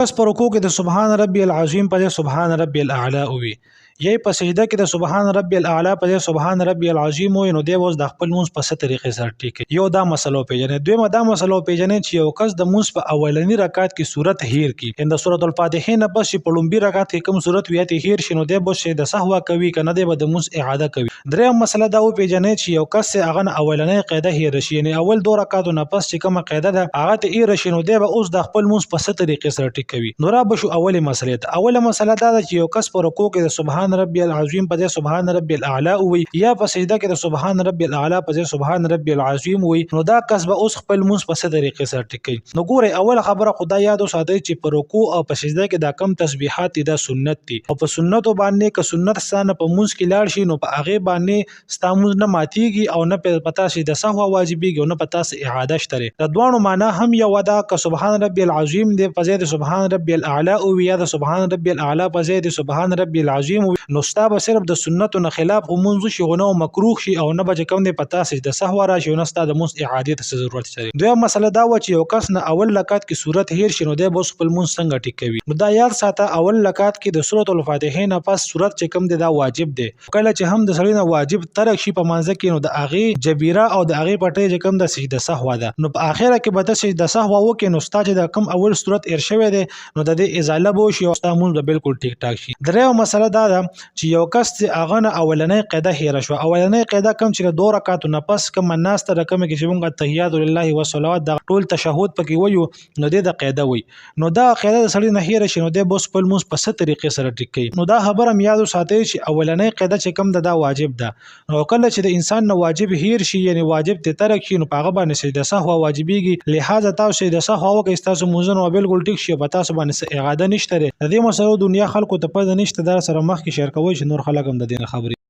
پس په رکوع کې د سبحان ربي العظیم په ځای سبحان ربي الاعلى وي، یی په سجده کې د سبحان ربي الاعلى په ځای سبحان ربي العظیم وي، نو دی اوس د خپل مونږ په ست طریقې سره ټیک یو دا مسلو پیژنې. دویمه دا مسلو پیژنې چې یو کس د مونږ په اولنی رکعت کې سورت هیر کی ان د سورۃ الفاتحه نه پس په لومبي رکعت کې کوم سورت ویته هیر شنو دی به شه د سهوا کوي کنه دی به د مونږ اعاده کوي. دریم مسله دا و پیژنې چې یو کس هغه اولنی قاعده هیر شي، یعنی اول دوه رکعاتو نه پس چې کومه قاعده ده هغه ته هیر شنو دی به اوس د خپل مونږ په ست طریقې سره ټیک کوي. نو را به شو اوله مسله ته. اوله مسله دا ده چې یو کس په رکوع کې د سبحان ربي العظیم په ځای سبحان ربي الاعلى وي، یا په سجده کې د سبحان ربي الاعلى په ځای سبحان ربي العظیم وي، نو دا کس به اوس خپل مونږ په ست طریقې سره ټیک کوي. نو ګوره اوله خبره خدای یاد وساتئ چې په رکوع او په سجده کې دا کم تسبیحات دي دا سنت دي، او په سنتو باندې که سنت ستانه په مونږ کې لاړ شي نو په هغه باندې ستاموز نه ماتيږي او نه پتا شي د سهوا واجبېږي او نه پتا سي اعاده شته. د دوانو معنا هم یو ده، که سبحان ربي العظیم دی په ځای د سبحان ربي الاعلى او یا د سبحان ربي الاعلى په ځای د سبحان ربي العظیم، نو ستا به صرف د سنتو نه خلاف مونږ شي غو مکروه شي او نه بچ کوم دی پتا سي د سهوا راشي او نه ستا د مونږ اعاده ته ضرورت شي. دویم مسله دا و چې یو کس نه اول رکعت کې سورت هیر شنو دی بس خپل مونږ څنګه ټیک کوي. نو دا یاد ساته اول رکعت کې د سورۃ الفاتحه نه پس سورت چې کوم دی دا واجب دی، کله چې هم د سړی نه واجب ترک شي په منځ کې نو د اغه جبیره او د اغه پټه چې کوم د سجده سهوا ده، نو په اخره کې به د سجده سهوا وکي نو ستا چې د کوم اول سورت ایر شوی دی نو د دې ازاله بو شي او ستا مونږ بالکل ټیک ټاک شي. درېو مسله دا ده چې یو کس چې اغه نه اولنۍ قاعده هیر شو، اولنۍ قاعده کوم چې دوه رکعاتو نه پس کوم الناس ته رقم کې چې مونږ تحیات لله والصلوات د ټول تشهود پکې وایو نو د قاعده وي، نو دا قاعده د سړی نه هیر شي نو د بوس په مونږ په ست طریقې سره ټیک کوي. نو دا خبره هم یاد وساتئ چې اولنۍ قاعده چې کوم دا واجب ده، نو کله چې د انسان نه واجب هیر شي یعنی واجب ته ترک شي نو هغه باندې سجده سهوا واجبېږي، لہذا تاسو سجده سهوا وکړئ تاسو موزن او بالکل ټیک شي په تاسو باندې اعاده نشته. د دې مسلو دنیا خلکو ته پد نشته، در سره مخ کې شیر کوي چې نور خلک هم د دین خبري